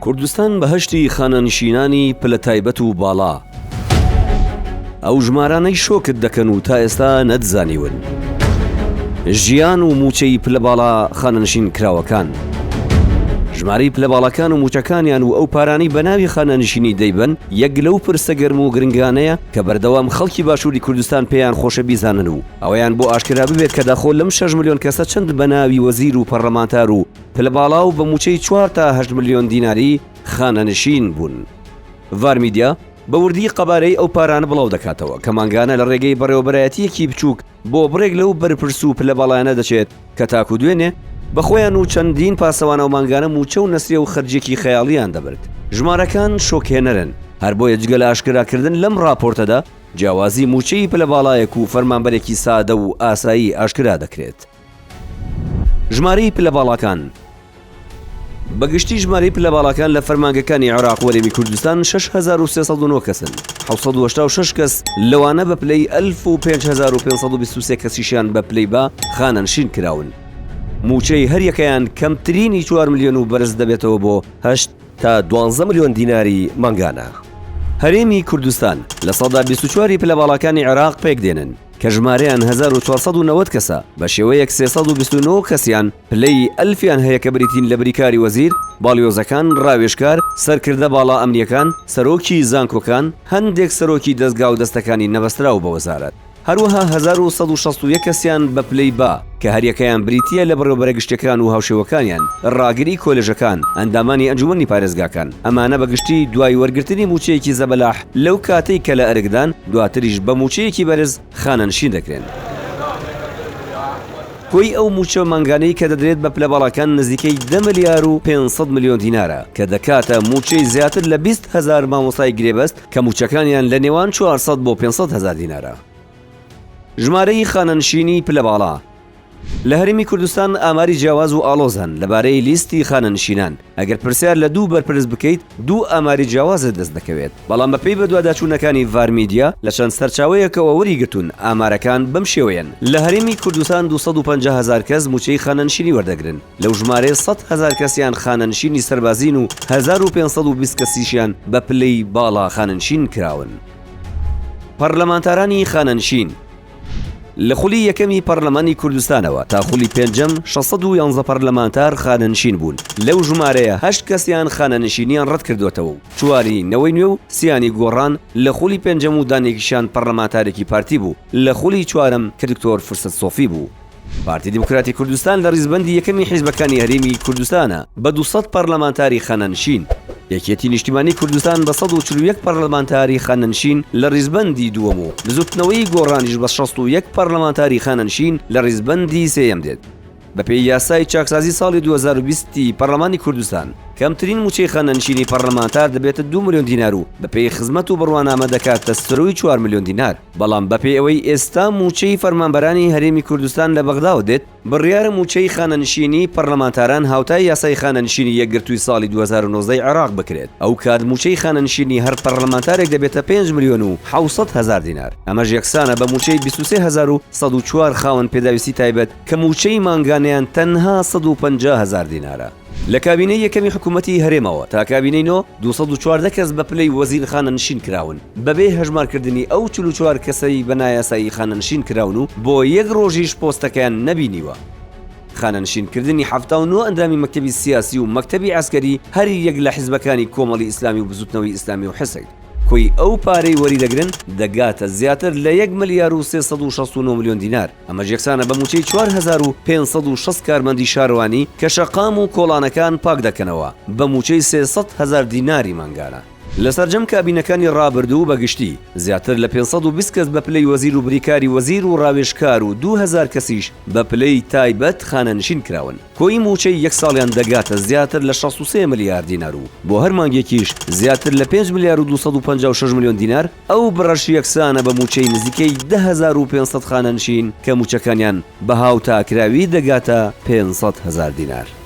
کوردستان بەهەشتی خانەنشینانی پلە تایبەت و باڵا ئەو ژمارانەی شۆکت دەکەن و تا ئێستا نەتزانیون. ژیان و موچەی پلە باڵا خانەنشین کراوەکان، ژمارەی پلە باڵەکان و موچەکانیان و ئەو پارانەی بە ناوی خانەنشینی دەیبن یەک لەو پرسە گەرم و گرنگانەیە کە بەردەوام خەڵکی باشووری کوردستان پێیان خۆشە بیزانن و ئەوەیان بۆ ئاشکرا ببێت کە داخۆ لەم 6 ملیۆن کەسە چەند بە ناوی وەزیر و پەرلەمانتار و پلە باڵا و بە موچەی 4 تا 8 ملیۆن دیناری خانەنشین بوون. ڤارمیدیا بە وردی قەبارەی ئەو پارانە بڵاو دەکاتەوە کە مانگانە لە ڕێگەی بەڕێوەبەرایەتیەکی بچووک بۆ بڕێک لەو بەرپرس و پلە باڵایانە دەچێت کە تاکو دوێنێ بەخۆیان و چەندین پاسەوانە و مانگانە موچە و نەسرێ و خەرجێکی خەیاڵیان دەبرد. ژمارەکان شۆکهێنەرن، هەر بۆیە جگە لە ئاشکراکردن لەم راپۆرتەدا جیاوازی موچەی پلە باڵایەک و فەرمانبەرێکی سادە و ئاسایی ئاشکرا دەکرێت. ژمارەی پلە باڵەکان بەگشتی ژمارەی پلە باڵەکان لە فەرمانگەکانی عێراق وەرێمی کوردستان 6309 کەسن. 786 کەس لەوانە بە پلەی 1523 کەسیشیان بە پلەی با خانەنشین کراون. موچەی هەریەکەیان کەمترینی 4 ملیۆن و بەرز دەبێتەوە بۆ 8 تا 12 ملیۆن دیناری مانگانە. هەرێمی کوردستان لە سەدا 24 پلە باڵەکانی عێراق پێک دێنن کە ژمارەیان 1490 کەسە، بە شێوەیەک 329 کەسیان پلەی ئەلفیان هەیە کە بریتین لە بریکاری وەزیر، باڵیۆزەکان، ڕاوێژکار، سەرکردە باڵا ئەمنیەکان، سەرۆکی زانکۆکان، هەندێک سەرۆکی دەستگا و دەستەکانی نەبەستراو بە وەزارەت. هەروەها 1161 کەسیان بە پلەی با کە هەریەکەیان بریتیە لە بەڕێوەبەرە گشتەکان و هاوشێوەکانیان، ڕاگری کۆلێژەکان، ئەندامانی ئەنجومەنی پارێزگاکان. ئەمانە بەگشتی دوای وەرگرتنی موچەیەکی زەبەلاح لەو کاتەی کە لە ئەرگدان دواتریش بە موچەیەکی بەرز خانەنشین دەکرێن. کۆی ئەو موچە مانگانەی کە دەدرێت بە پلە باڵەکان نزیکەی 10 ملیار و 500 ملیۆن دینارە کە دەکاتە موچەی زیاتر لە 20,000 مامۆستای گرێبەست کە موچەکانیان لە نێوان 400 بۆ 500,000 دینارە. ژمارەی خانەنشینی پلە باڵا لە هەرێمی کوردستان ئاماری جیاواز و ئاڵۆزن لەبارەی لیستی خانەنشینان. ئەگەر پرسیار لە دوو بەرپرس بکەیت دوو ئاماری جیاوازت دەست دەکەوێت، بەڵام بەپێی بە دوواداچوونەکانی ڤارمیدیا لە چەند سەرچاوەیەکەوە وەریگرتوون ئامارەکان بەم شێوەیەن. لە هەرێمی کوردستان 250,000 کەس موچەی خانەنشینی وەردەگرن، لەو ژمارەیە 100,000 کەسیان خانەنشینی سەربازین و 1520 کەسیشیان بە پلەی باڵا خانەنشین کراون. پەرلەمانتارانی خانەنشین لە خولی یەکەمی پەرلەمانی کوردستانەوە تا خولی پێنجەم 611 پەرلەمانتار خانەنشین بوون. لەو ژمارەیە 8 کەسیان خانەنشینیان ڕەت کردوێتەوە و 4 نەوەی نوێ و 3 گۆڕان. لە خولی پێنجەم و دانێکیشان پەرلەمانتارێکی پارتی بوو. لە خولی 4م کردکتۆر فرسەت سۆفی بوو. پارتی دیموکراتی کوردستان لە ڕیزبەندی یەکەمی حیزبەکانی هەرێمی کوردستانە بە 200 پەرلەمانتاری خانەنشین. یەکێتی نیشتیمانی کوردستان بە 141 پەرلەمانتاری خانەنشین لە ڕیزبەندی دووەم و بزوتنەوەی گۆڕانیش بە 61 پەرلەمانتاری خانەنشین لە ڕیزبەندی سێیەم دێت. بەپێی یاسای چاکسازی ساڵی 2020 پەرلەمانی کوردستان کەمترین موچەی خانەنشینی پەرلەمانتار دەبێتە 2 ملیۆن دینار و بەپێی خزمەت و بڕوانامە دەکاتە سەرۆی 4 ملیۆن دینار. بەڵام بەپێی ئەوەی ئێستا موچەی فەرمانبەرانی هەرێمی کوردستان لە بەغداوە دێت، بڕیارە موچەی خانەنشینی پەرلەمانتاران هاوتای یاسای خانەنشینی یەکگرتووی ساڵی 2019 عێراق بکرێت. ئەو کات موچەی خانەنشینی هەر پەرلەمانتارێک دەبێتە 5 ملیۆن و 700,000 دینار. ئەمەش یەکسانە بە موچەی 23104 خاوەن پێداویستی تایبەت کە موچەی مانگانیان تەنها 150,000 دینارە. لە کابینەی یەکەمی حکوومەتی هەرێمەوە تا کابینەی نۆ 214 کەس بە پلەی وەزیر خانەنشین کراون بەبێ هەژمارکردنی ئەو 44 کەسەی بە نایاسایی خانەنشین کراون و بۆ یەک ڕۆژیش پۆستەکەیان نەبینیوە. خانەنشینکردنی 79 ئەندامی مەکتەبی سیاسی و مەکتەبی عەسکەری هەر یەک لە حیزبەکانی کۆمەڵی ئیسلامی و بزوتنەوەی ئیسلامی و حسەک کۆی ئەو پارەی وەریدەگرن دەگاتە زیاتر لە 1 ملیار و 369 ملیۆن دینار. ئەمەش یەکسانە بە موچەی 4560 کارمەندی شارەوانی کە شەقام و کۆڵانەکان پاک دەکەنەوە بە موچەی 300,000 دیناری مانگانە. لە سەرجەم کابینەکانی ڕابردوو بەگشتی زیاتر لە 520 کەس بە پلەی وەزیر و بریکاری وەزیر و ڕاوێژکار و 2000 کەسیش بە پلەی تایبەت خانەنشین کراون. کۆی موچەی یەک ساڵیان دەگاتە زیاتر لە 63 ملیار دینار و بۆ هەر مانگێکیش زیاتر لە 5 ملیار و 256 ملیۆن دینار. ئەو بڕەش یەکسانە بە موچەی نزیکەی 10,500 خانەنشین کە موچەکانیان بە هاوتاکراوی دەگاتە 500,000 دینار.